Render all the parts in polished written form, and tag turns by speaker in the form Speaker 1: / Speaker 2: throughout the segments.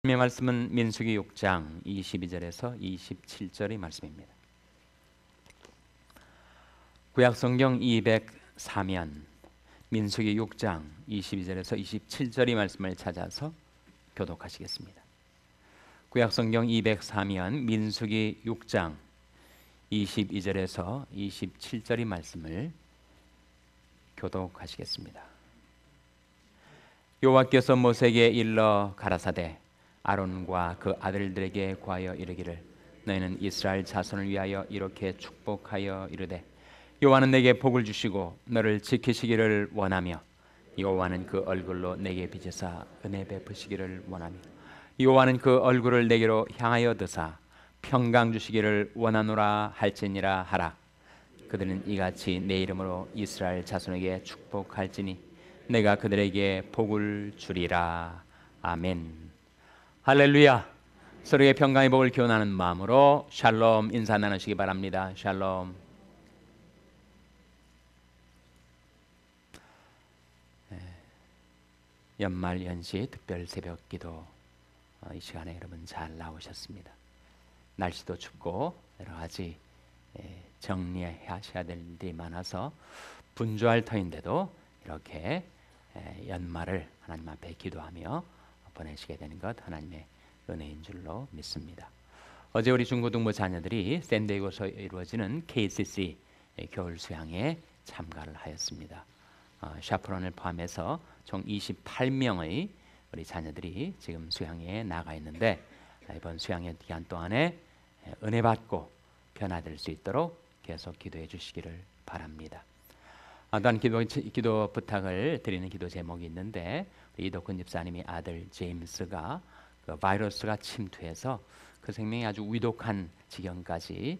Speaker 1: 하나님의 말씀은 민수기 6장 22절에서 27절의 말씀입니다. 구약성경 204면 민수기 6장 22절에서 27절의 말씀을 찾아서 교독하시겠습니다. 구약성경 204면 민수기 6장 22절에서 27절의 말씀을 교독하시겠습니다. 여호와께서 모세에게 일러 가라사대 아론과 그 아들들에게 구하여 이르기를 너희는 이스라엘 자손을 위하여 이렇게 축복하여 이르되 여호와는 내게 복을 주시고 너를 지키시기를 원하며 여호와는 그 얼굴로 내게 비치사 은혜 베푸시기를 원하며 여호와는 그 얼굴을 내게로 향하여 드사 평강 주시기를 원하노라 할지니라 하라. 그들은 이같이 내 이름으로 이스라엘 자손에게 축복할지니 내가 그들에게 복을 주리라. 아멘. 할렐루야. 서로의 평강의 복을 기원하는 마음으로 샬롬 인사 나누시기 바랍니다. 샬롬. 연말 연시 특별 새벽 기도 이 시간에 여러분 잘 나오셨습니다. 날씨도 춥고 여러 가지 정리하셔야 될 일이 많아서 분주할 터인데도 이렇게 연말을 하나님 앞에 기도하며 보내시게 되는 것 하나님의 은혜인 줄로 믿습니다. 어제 우리 중고등부 자녀들이 샌디에고에서 이루어지는 KCC 겨울 수양에 참가를 하였습니다. 샤프론을 포함해서 총 28명의 우리 자녀들이 지금 수양에 나가 있는데 이번 수양의 기간 동안에 은혜 받고 변화될 수 있도록 계속 기도해 주시기를 바랍니다. 또한 기도 부탁을 드리는 기도 제목이 있는데 이덕훈 집사님이 아들 제임스가 그 바이러스가 침투해서 그 생명이 아주 위독한 지경까지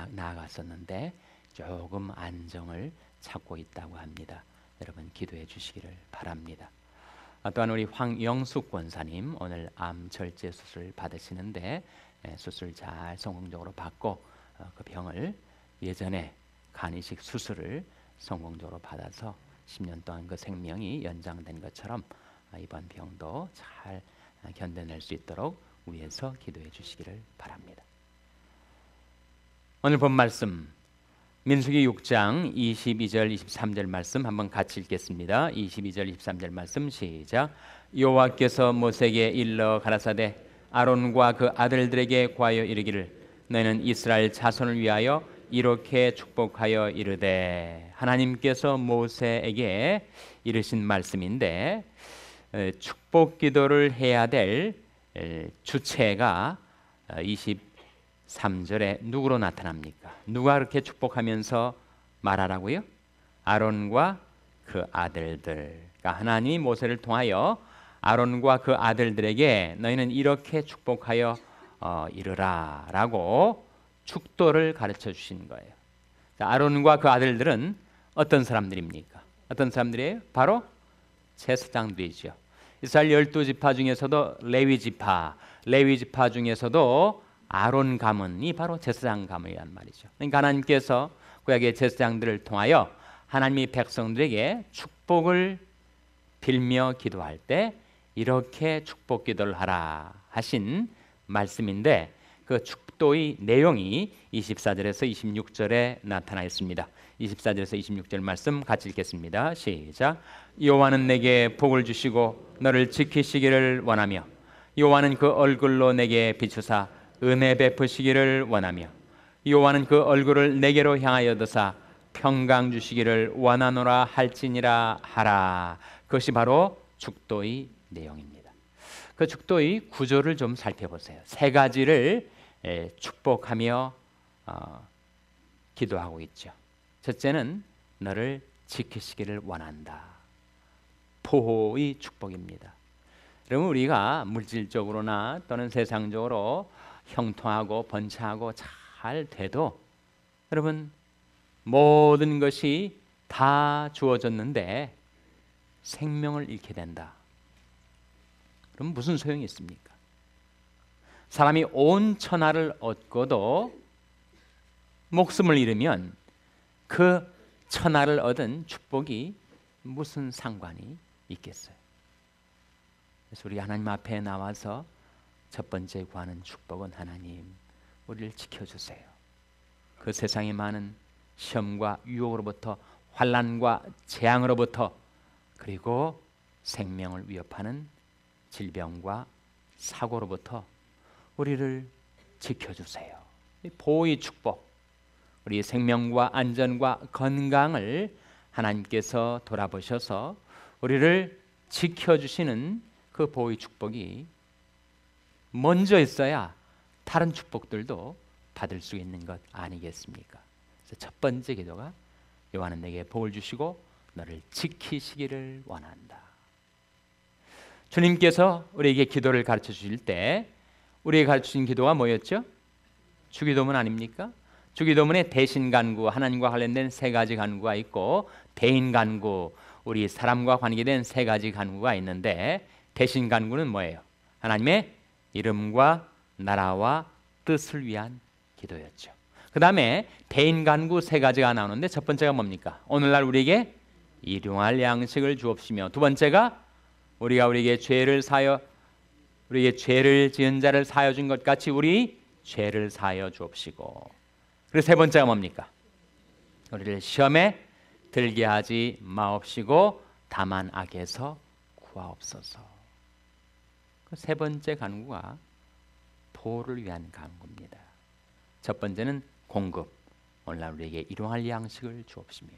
Speaker 1: 나아갔었는데 조금 안정을 찾고 있다고 합니다. 여러분 기도해 주시기를 바랍니다. 또한 우리 황영숙 권사님 오늘 암 절제 수술 받으시는데 수술 잘 성공적으로 받고 그 병을 예전에 간 이식 수술을 성공적으로 받아서 10년 동안 그 생명이 연장된 것처럼 이번 병도 잘 견뎌낼 수 있도록 위에서 기도해 주시기를 바랍니다. 오늘 본 말씀 민수기 6장 22절 23절 말씀 한번 같이 읽겠습니다. 22절 23절 말씀 시작. 여호와께서 모세에게 일러 가라사대 아론과 그 아들들에게 구하여 이르기를 너희는 이스라엘 자손을 위하여 이렇게 축복하여 이르되. 하나님께서 모세에게 이르신 말씀인데 축복 기도를 해야 될 주체가 23절에 누구로 나타납니까? 누가 그렇게 축복하면서 말하라고요? 아론과 그 아들들. 그러니까 하나님이 모세를 통하여 아론과 그 아들들에게 너희는 이렇게 축복하여 이르라 라고 축도를 가르쳐 주시는 거예요. 아론과 그 아들들은 어떤 사람들입니까? 어떤 사람들이에요? 바로 제사장들이죠. 이스라엘 12지파 중에서도 레위 지파 중에서도 아론 가문이 바로 제사장 가문이란 말이죠. 그러니까 하나님께서 구약의 제사장들을 통하여 하나님이 백성들에게 축복을 빌며 기도할 때 이렇게 축복 기도를 하라 하신 말씀인데 그 축도의 내용이 24절에서 26절에 나타나 있습니다. 24절에서 26절 말씀 같이 읽겠습니다. 시작. 여호와는 내게 복을 주시고 너를 지키시기를 원하며 여호와는 그 얼굴로 내게 비추사 은혜 베푸시기를 원하며 여호와는 그 얼굴을 내게로 향하여 드사 평강 주시기를 원하노라 할지니라 하라. 그것이 바로 축도의 내용입니다. 그 축도의 구조를 좀 살펴보세요. 세 가지를 축복하며 기도하고 있죠. 첫째는 너를 지키시기를 원한다. 보호의 축복입니다. 그러면 우리가 물질적으로나 또는 세상적으로 형통하고 번창하고 잘 돼도 여러분 모든 것이 다 주어졌는데 생명을 잃게 된다. 그럼 무슨 소용이 있습니까? 사람이 온 천하를 얻고도 목숨을 잃으면 그 천하를 얻은 축복이 무슨 상관이 있겠어요? 그래서 우리 하나님 앞에 나와서 첫 번째 구하는 축복은 하나님, 우리를 지켜주세요. 그 세상의 많은 시험과 유혹으로부터, 환난과 재앙으로부터, 그리고 생명을 위협하는 질병과 사고로부터 우리를 지켜주세요. 보호의 축복, 우리 생명과 안전과 건강을 하나님께서 돌아보셔서 우리를 지켜주시는 그 보호의 축복이 먼저 있어야 다른 축복들도 받을 수 있는 것 아니겠습니까? 그래서 첫 번째 기도가 여호와는 내게 복을 주시고 너를 지키시기를 원한다. 주님께서 우리에게 기도를 가르쳐 주실 때 우리에게 가르쳐 주신 기도가 뭐였죠? 주기도문 아닙니까? 주기도문에 대신 간구, 하나님과 관련된 세 가지 간구가 있고, 대인 간구, 우리 사람과 관계된 세 가지 간구가 있는데, 대신 간구는 뭐예요? 하나님의 이름과 나라와 뜻을 위한 기도였죠. 그 다음에 대인 간구 세 가지가 나오는데, 첫 번째가 뭡니까? 오늘날 우리에게 일용할 양식을 주옵시며, 두 번째가 우리가 우리에게 죄를 지은 자를 사하여 준 것 같이 우리 죄를 사하여 주옵시고, 그리고 세 번째가 뭡니까? 우리를 시험에 들게 하지 마옵시고 다만 악에서 구하옵소서. 그 세 번째 간구가 보호를 위한 간구입니다. 첫 번째는 공급, 오늘날 우리에게 일용할 양식을 주옵시며,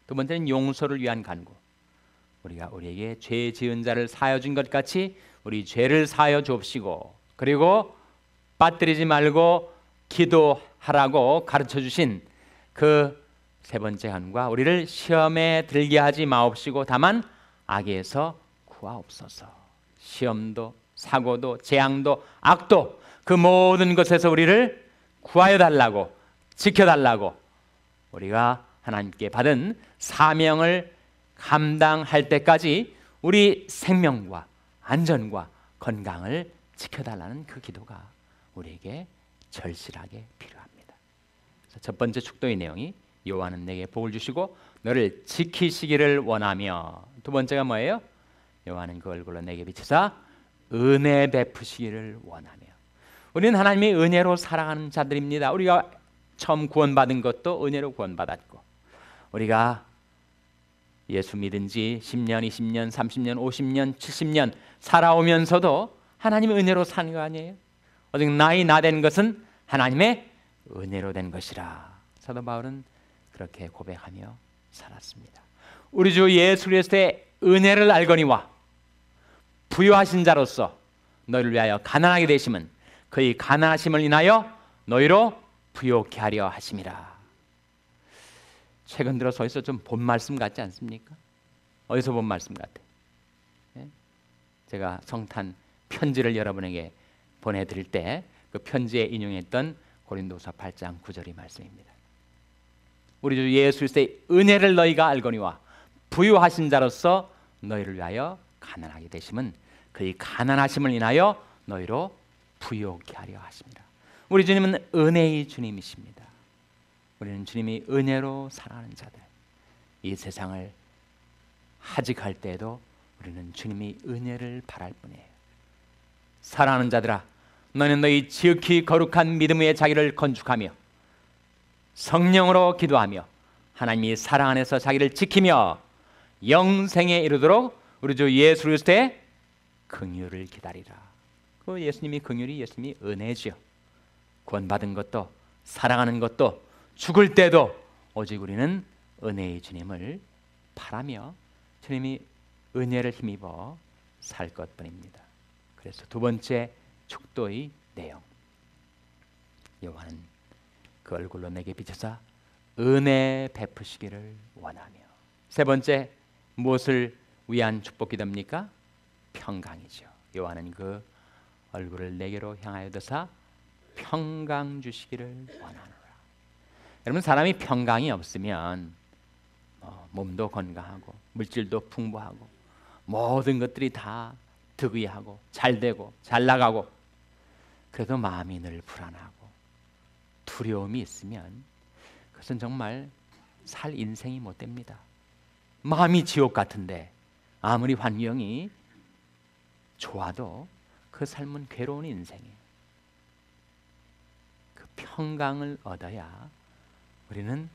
Speaker 1: 두 번째는 용서를 위한 간구, 우리가 우리에게 죄 지은 자를 사하여 준 것 같이 우리 죄를 사하여 주옵시고, 그리고 빠뜨리지 말고 기도하라고 가르쳐 주신 그 세 번째 간구가 우리를 시험에 들게 하지 마옵시고 다만 악에서 구하옵소서. 시험도 사고도 재앙도 악도 그 모든 것에서 우리를 구하여 달라고, 지켜달라고, 우리가 하나님께 받은 사명을 감당할 때까지 우리 생명과 안전과 건강을 지켜달라는 그 기도가 우리에게 절실하게 필요합니다. 그래서 첫 번째 축도의 내용이 여호와는 내게 복을 주시고 너를 지키시기를 원하며, 두 번째가 뭐예요? 여호와는 그 얼굴로 내게 비치사 은혜 베푸시기를 원하며. 우리는 하나님의 은혜로 살아가는 자들입니다. 우리가 처음 구원받은 것도 은혜로 구원받았고, 우리가 예수 믿은 지 10년, 20년, 30년, 50년, 70년 살아오면서도 하나님의 은혜로 사는 거 아니에요? 오직 나이 나된 것은 하나님의 은혜로 된 것이라. 사도 바울은 그렇게 고백하며 살았습니다. 우리 주 예수 그리스도의 은혜를 알거니와 부유하신 자로서 너희를 위하여 가난하게 되심은 그의 가난하심을 인하여 너희로 부요케 하려 하심이라. 최근 들어서 어디서 좀 본 말씀 같지 않습니까? 어디서 본 말씀 같아요? 예? 제가 성탄 편지를 여러분에게 보내드릴 때 그 편지에 인용했던 고린도서 8장 9절의 말씀입니다. 우리 주 예수 그리스도의 은혜를 너희가 알거니와 부유하신 자로서 너희를 위하여 가난하게 되심은 그의 가난하심을 인하여 너희로 부요케 하려 하십니다. 우리 주님은 은혜의 주님이십니다. 우리는 주님이 은혜로 살아가는 자들, 이 세상을 하직할 때에도 우리는 주님이 은혜를 바랄 뿐이에요. 사랑하는 자들아, 너는 너희 지극히 거룩한 믿음 위에 자기를 건축하며 성령으로 기도하며 하나님이 사랑 안에서 자기를 지키며 영생에 이르도록 우리 주 예수 그리스도의 긍휼을 기다리라. 그 예수님이 긍휼이 예수님이 은혜죠. 구원받은 것도 사랑하는 것도 죽을 때도 오직 우리는 은혜의 주님을 바라며 주님이 은혜를 힘입어 살 것뿐입니다. 그래서 두 번째 축도의 내용, 여호와는 그 얼굴로 내게 비춰사 은혜 베푸시기를 원하며. 세 번째, 무엇을 위한 축복 기도입니까? 평강이죠. 여호와는 그 얼굴을 내게로 향하여 드사 평강 주시기를 원하노라. 여러분, 사람이 평강이 없으면 몸도 건강하고 물질도 풍부하고 모든 것들이 다 득의하고 잘되고 잘 나가고, 그래도 마음이 늘 불안하고 두려움이 있으면 그것은 정말 살 인생이 못 됩니다. 마음이 지옥 같은데 아무리 환경이 좋아도 그 그 삶은 괴로운 인생이에요. 그 평강을 얻어야 우리는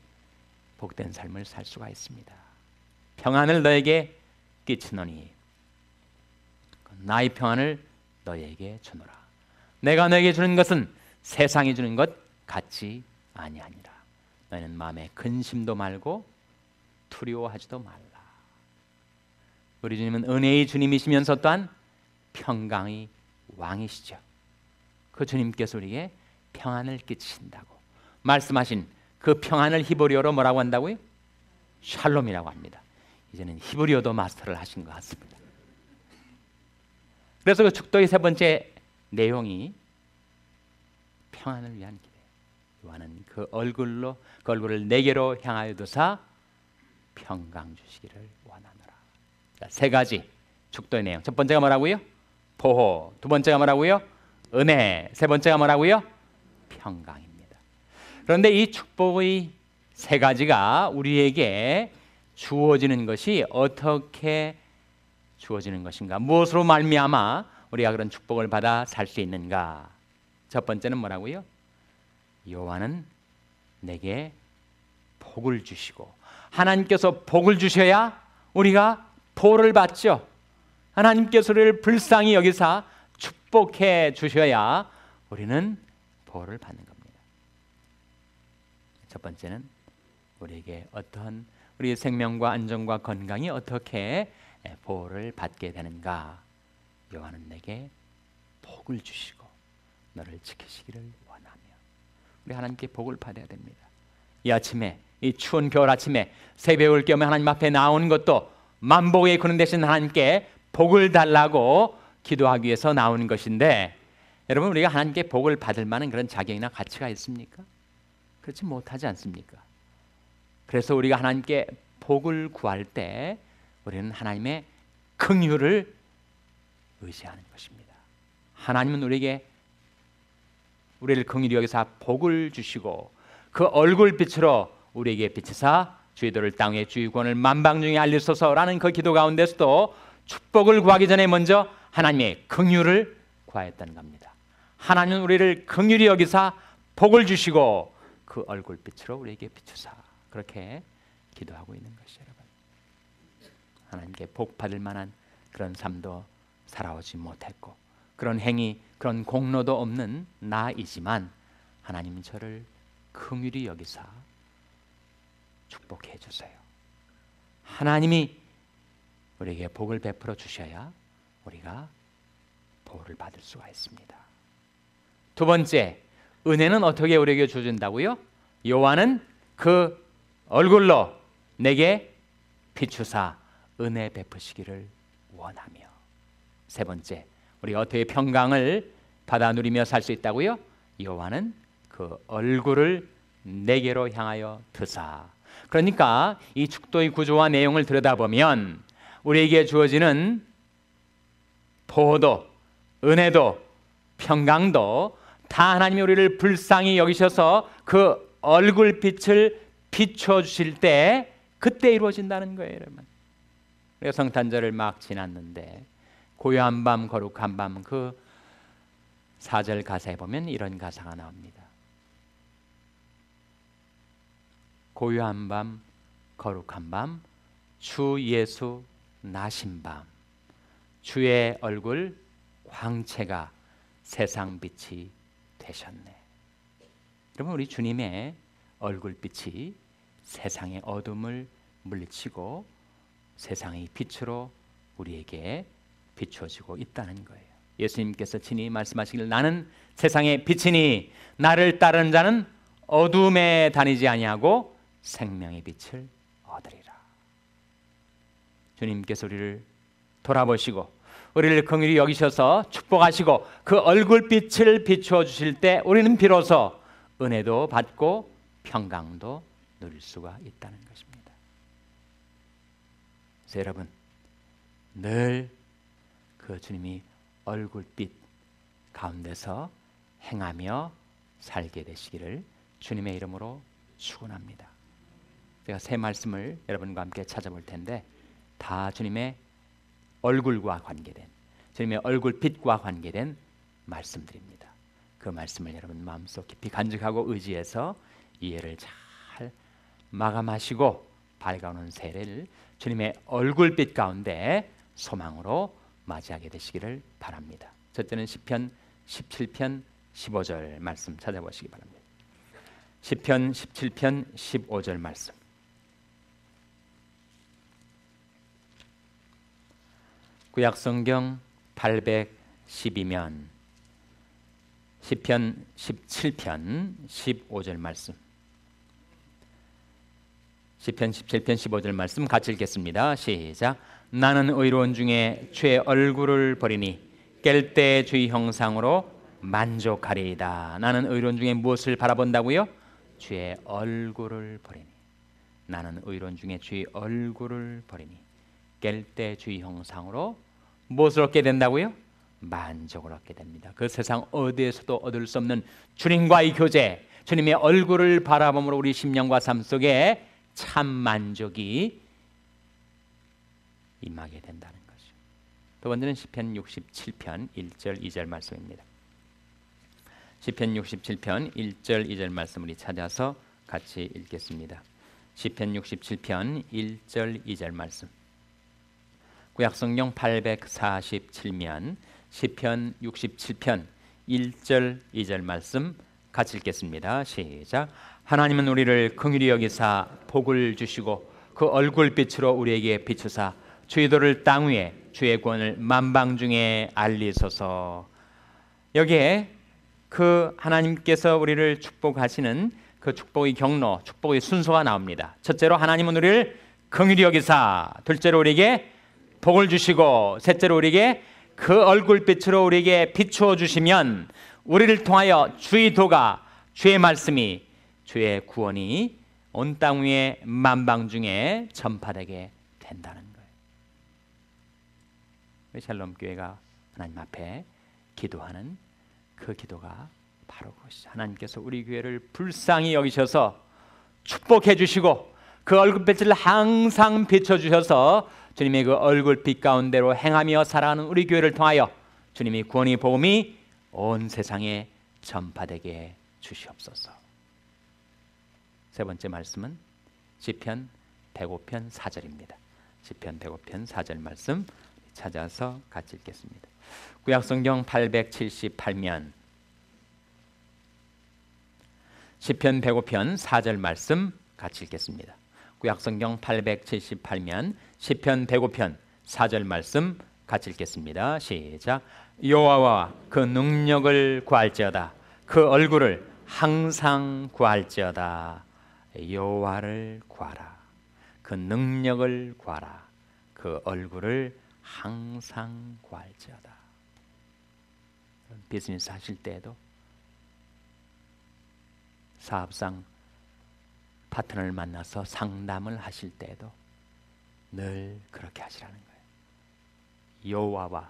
Speaker 1: 복된 삶을 살 수가 있습니다. 평안을 너에게 끼치노니 나의 평안을 너에게 주노라. 내가 너에게 주는 것은 세상이 주는 것 같지 아니하니라. 너희는 마음에 근심도 말고 두려워하지도 말라. 우리 주님은 은혜의 주님이시면서 또한 평강의 왕이시죠. 그 주님께서 우리에게 평안을 끼치신다고 말씀하신 그 평안을 히브리어로 뭐라고 한다고요? 샬롬이라고 합니다. 이제는 히브리어도 마스터를 하신 것 같습니다. 그래서 그 축도의 세 번째 내용이 평안을 위한 기대. 요한은 그 얼굴을 내게로 향하여 두사 평강 주시기를 원하노라. 자, 세 가지 축도의 내용. 첫 번째가 뭐라고요? 보호. 두 번째가 뭐라고요? 은혜. 세 번째가 뭐라고요? 평강입니다. 그런데 이 축복의 세 가지가 우리에게 주어지는 것이 어떻게 주어지는 것인가? 무엇으로 말미암아 우리가 그런 축복을 받아 살 수 있는가? 첫 번째는 뭐라고요? 여호와는 내게 복을 주시고, 하나님께서 복을 주셔야 우리가 보호를 받죠. 하나님께서 우리를 불쌍히 여기사 축복해 주셔야 우리는 보호를 받는 겁니다. 첫 번째는 우리에게 어떤 우리의 생명과 안전과 건강이 어떻게 보호를 받게 되는가? 여호와는 내게 복을 주시고 너를 지키시기를 원하며. 우리 하나님께 복을 받아야 됩니다. 이 아침에, 이 추운 겨울 아침에 새벽을 깨우며 하나님 앞에 나오는 것도 만복의 그런 대신 하나님께 복을 달라고 기도하기 위해서 나오는 것인데, 여러분 우리가 하나님께 복을 받을 만한 그런 자격이나 가치가 있습니까? 그렇지 못하지 않습니까? 그래서 우리가 하나님께 복을 구할 때 우리는 하나님의 긍휼을 의지하는 것입니다. 하나님은 우리를 긍휼히 여기사 복을 주시고 그 얼굴빛으로 우리에게 비치사 주의 도를 땅의 주권을 만방중에 알리소서라는 그 기도 가운데서도 축복을 구하기 전에 먼저 하나님의 긍휼을 구하였다는 겁니다. 하나님은 우리를 긍휼히 여기사 복을 주시고 그 얼굴빛으로 우리에게 비추사, 그렇게 기도하고 있는 것이죠. 여러분, 하나님께 복 받을 만한 그런 삶도 살아오지 못했고 그런 행위, 그런 공로도 없는 나이지만 하나님은 저를 긍휼히 여기사 축복해 주세요. 하나님이 우리에게 복을 베풀어 주셔야 우리가 보호를 받을 수가 있습니다. 두 번째, 은혜는 어떻게 우리에게 주어진다고요? 여호와는 그 얼굴로 내게 비추사 은혜 베푸시기를 원하며. 세 번째, 우리가 어떻게 평강을 받아 누리며 살 수 있다고요? 여호와는 그 얼굴을 내게로 향하여 드사. 그러니까 이 축도의 구조와 내용을 들여다보면 우리에게 주어지는 보호도, 은혜도, 평강도 다 하나님이 우리를 불쌍히 여기셔서 그 얼굴빛을 비춰주실 때 그때 이루어진다는 거예요, 여러분. 우리가 성탄절을 막 지났는데 고요한 밤 거룩한 밤, 그 4절 가사에 보면 이런 가사가 나옵니다. 고요한 밤 거룩한 밤, 주 예수 나신 밤, 주의 얼굴 광채가 세상 빛이 되셨네. 여러분, 우리 주님의 얼굴빛이 세상의 어둠을 물리치고 세상의 빛으로 우리에게 비추어지고 있다는 거예요. 예수님께서 친히 말씀하시길, 나는 세상의 빛이니 나를 따르는 자는 어둠에 다니지 아니하고 생명의 빛을 얻으리라. 주님께서 우리를 돌아보시고 우리를 긍휼히 여기셔서 축복하시고 그 얼굴빛을 비추어 주실 때 우리는 비로소 은혜도 받고 평강도 누릴 수가 있다는 것입니다. 그래서 여러분, 늘 그 주님이 얼굴빛 가운데서 행하며 살게 되시기를 주님의 이름으로 축원합니다. 제가 새 말씀을 여러분과 함께 찾아볼 텐데 다 주님의 얼굴과 관계된, 주님의 얼굴빛과 관계된 말씀들입니다. 그 말씀을 여러분 마음속 깊이 간직하고 의지해서 이해를 잘 마감하시고 밝아오는 새해를 주님의 얼굴빛 가운데 소망으로 맞이하게 되시기를 바랍니다. 첫째는 시편 17편 15절 말씀 찾아보시기 바랍니다. 시편 17편 15절 말씀. 구약성경 812면 시편 17편 15절 말씀. 시편 17편 15절 말씀 같이 읽겠습니다. 시작. 나는 의로운 중에 주의 얼굴을 보리니 깰 때 주의 형상으로 만족하리이다. 나는 의로운 중에 무엇을 바라본다고요? 주의 얼굴을 보리니. 나는 의로운 중에 주의 얼굴을 보리니 깰 때 주의 형상으로 무엇을 얻게 된다고요? 만족을 얻게 됩니다. 그 세상 어디에서도 얻을 수 없는 주님과의 교제, 주님의 얼굴을 바라봄으로 우리 심령과 삶 속에 참 만족이 임하게 된다는 것이죠. 두 번째는 시편 67편 1절 2절 말씀입니다. 시편 67편 1절 2절 말씀 우리 찾아서 같이 읽겠습니다. 시편 67편 1절 2절 말씀. 구약성경 847면 시편 67편 1절 2절 말씀 같이 읽겠습니다. 시작. 하나님은 우리를 긍휼히 여기사 복을 주시고 그 얼굴빛으로 우리에게 비추사 주의 도를 땅 위에 주의 구원을 만방 중에 알리소서. 여기에 그 하나님께서 우리를 축복하시는 그 축복의 경로, 축복의 순서가 나옵니다. 첫째로 하나님은 우리를 긍휼히 여기사, 둘째로 우리에게 복을 주시고, 셋째로 우리에게 그 얼굴빛으로 우리에게 비추어 주시면 우리를 통하여 주의 도가, 주의 말씀이, 주의 구원이 온 땅 위에 만방 중에 전파되게 된다는 거예요. 샬롬 교회가 하나님 앞에 기도하는 그 기도가 바로 그것이죠. 하나님께서 우리 교회를 불쌍히 여기셔서 축복해 주시고 그 얼굴빛을 항상 비춰주셔서 주님의 그 얼굴빛 가운데로 행하며 살아가는 우리 교회를 통하여 주님의 구원의 복음이 온 세상에 전파되게 주시옵소서. 세 번째 말씀은 시편 105편 4절입니다. 시편 105편 4절 말씀 찾아서 같이 읽겠습니다. 구약성경 878면 시편 105편 4절 말씀 같이 읽겠습니다. 구약성경 878면 시편 105편 4절 말씀 같이 읽겠습니다. 시작. 여호와와 그 능력을 구할지어다. 그 얼굴을 항상 구할지어다. 여호와를 구하라. 그 능력을 구하라. 그 얼굴을 항상 구할지어다. 비즈니스 하실 때에도 사업상 파트너를 만나서 상담을 하실 때에도 늘 그렇게 하시라는 거예요. 여호와와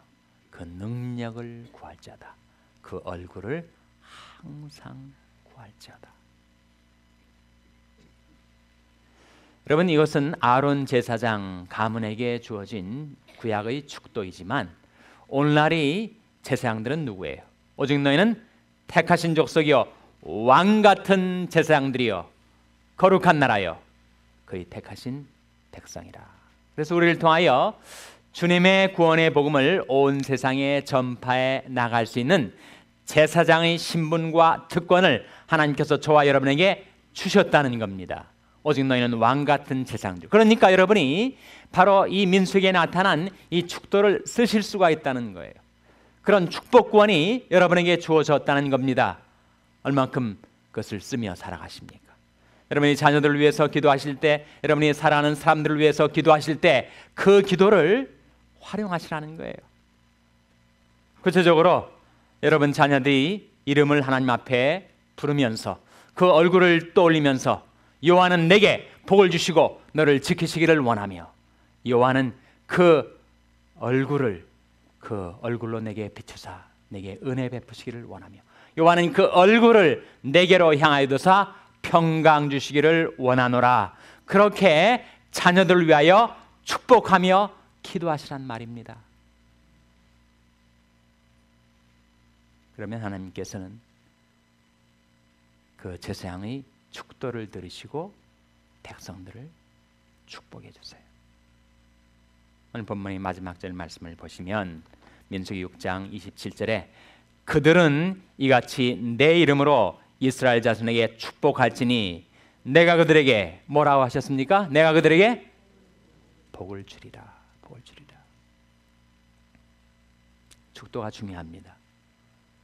Speaker 1: 그 능력을 구할지어다. 그 얼굴을 항상 구할지어다. 여러분, 이것은 아론 제사장 가문에게 주어진 구약의 축도이지만 오늘날이 제사장들은 누구예요? 오직 너희는 택하신 족속이요 왕 같은 제사장들이요 거룩한 나라요 그의 택하신 백성이라. 그래서 우리를 통하여 주님의 구원의 복음을 온 세상에 전파해 나갈 수 있는 제사장의 신분과 특권을 하나님께서 저와 여러분에게 주셨다는 겁니다. 오직 너희는 왕 같은 제사장들. 그러니까 여러분이 바로 이 민수기에 나타난 이 축도를 쓰실 수가 있다는 거예요. 그런 축복 구원이 여러분에게 주어졌다는 겁니다. 얼만큼 그것을 쓰며 살아가십니까? 여러분이 자녀들을 위해서 기도하실 때, 여러분이 사랑하는 사람들을 위해서 기도하실 때 그 기도를 활용하시라는 거예요. 구체적으로 여러분 자녀들이 이름을 하나님 앞에 부르면서 그 얼굴을 떠올리면서 여호와는 내게 복을 주시고 너를 지키시기를 원하며 여호와는 그 얼굴로 내게 비추사 내게 은혜 베푸시기를 원하며 여호와는 그 얼굴을 내게로 향하여 두사 평강 주시기를 원하노라. 그렇게 자녀들을 위하여 축복하며 기도하시란 말입니다. 그러면 하나님께서는 그 제사장의 축도를 들으시고 백성들을 축복해 주세요. 오늘 본문의 마지막 절 말씀을 보시면 민수기 6장 27절에 그들은 이같이 내 이름으로 이스라엘 자손에게 축복할지니 내가 그들에게 뭐라고 하셨습니까? 내가 그들에게 복을 주리라. 복을 주리라. 축도가 중요합니다.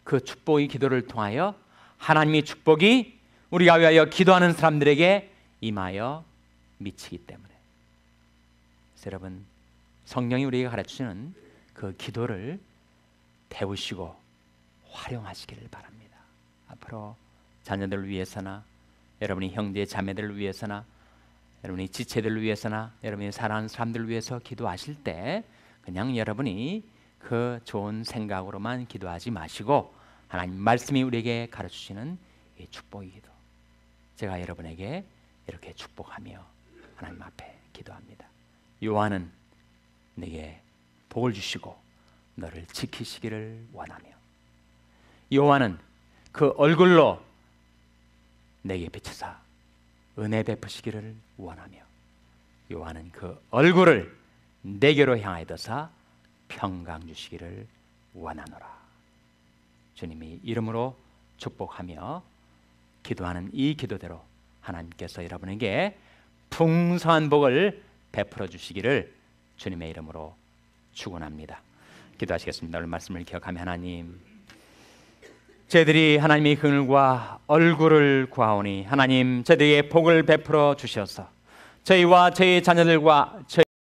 Speaker 1: 그 축복의 기도를 통하여 하나님의 축복이 우리가 위하여 기도하는 사람들에게 임하여 미치기 때문에, 여러분, 성령이 우리에게 가르치는 그 기도를 배우시고 활용하시기를 바랍니다. 앞으로 자녀들을 위해서나 여러분이 형제 자매들을 위해서나 여러분이 지체들을 위해서나 여러분이 사랑하는 사람들을 위해서 기도하실 때 그냥 여러분이 그 좋은 생각으로만 기도하지 마시고 하나님 말씀이 우리에게 가르치시는 이 축복의 기도, 제가 여러분에게 이렇게 축복하며 하나님 앞에 기도합니다. 여호와는 내게 복을 주시고 너를 지키시기를 원하며, 여호와는 그 얼굴로 내게 비추사 은혜 베푸시기를 원하며, 여호와는 그 얼굴을 내게로 향하여서 평강 주시기를 원하노라. 주님의 이름으로 축복하며 기도하는 이 기도대로 하나님께서 여러분에게 풍성한 복을 베풀어 주시기를 주님의 이름으로 축원합니다. 기도하시겠습니다. 오늘 말씀을 기억하며, 하나님, 저희들이 하나님의 긍휼과 얼굴을 구하오니 하나님, 저희들에게 복을 베풀어 주셔서 저희와 저희 자녀들과